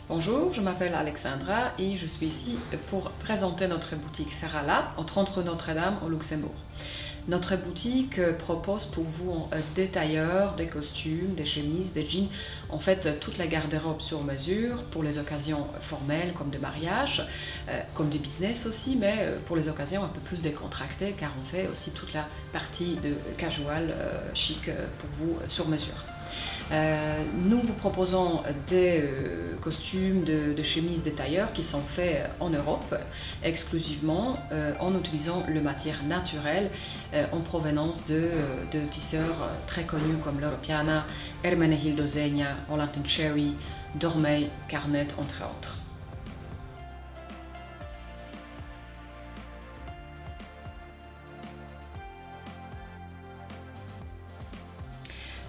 Bonjour, je m'appelle Alexandra et je suis ici pour présenter notre boutique Ferrala au 30 rue Notre-Dame au Luxembourg. Notre boutique propose pour vous des tailleurs, des costumes, des chemises, des jeans, en fait toute la garde-robe sur mesure pour les occasions formelles comme de mariage, comme de business aussi, mais pour les occasions un peu plus décontractées car on fait aussi toute la partie de casual chic pour vous sur mesure. Nous vous proposons des costumes, de chemises, des tailleurs qui sont faits en Europe exclusivement en utilisant le matière naturelle en provenance de tisseurs très connus comme l'Europeana, Hermenegildo Zegna, Holland & Cherry, Dormey, Carnet entre autres.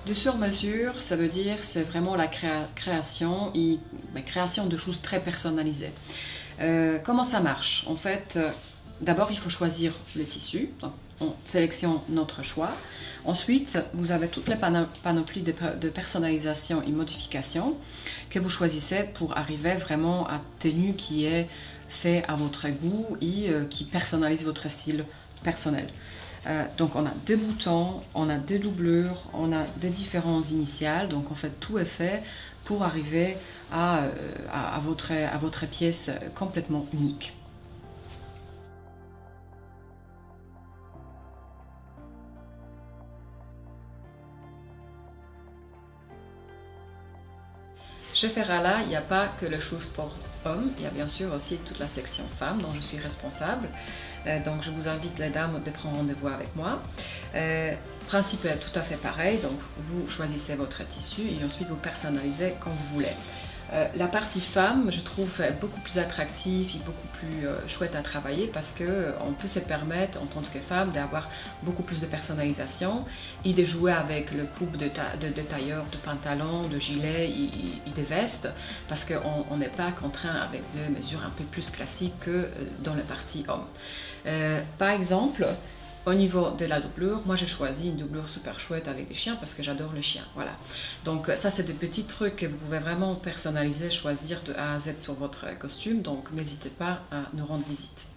De sur-mesure, ça veut dire c'est vraiment la création de choses très personnalisées. Comment ça marche? En fait, d'abord il faut choisir le tissu, donc on sélectionne notre choix. Ensuite, vous avez toute la panoplie de personnalisation et modification que vous choisissez pour arriver vraiment à tenue qui est fait à votre goût et qui personnalise votre style personnel. Donc on a des boutons, on a des doublures, on a des différences initiales, donc en fait tout est fait pour arriver à votre pièce complètement unique. Chez Ferrala, il n'y a pas que le shoes pour hommes, il y a bien sûr aussi toute la section femmes dont je suis responsable. Donc je vous invite les dames de prendre rendez-vous avec moi. Principe est tout à fait pareil, donc vous choisissez votre tissu et ensuite vous personnalisez quand vous voulez. La partie femme, je trouve beaucoup plus attractive et beaucoup plus chouette à travailler parce qu'on peut se permettre en tant que femme d'avoir beaucoup plus de personnalisation et de jouer avec le coupe de tailleur, de pantalon, de gilet et de veste parce qu'on n'est pas contraint avec des mesures un peu plus classiques que dans la partie homme. Par exemple, au niveau de la doublure, moi j'ai choisi une doublure super chouette avec des chiens parce que j'adore le chien, voilà. Donc ça c'est des petits trucs que vous pouvez vraiment personnaliser, choisir de A à Z sur votre costume, donc n'hésitez pas à nous rendre visite.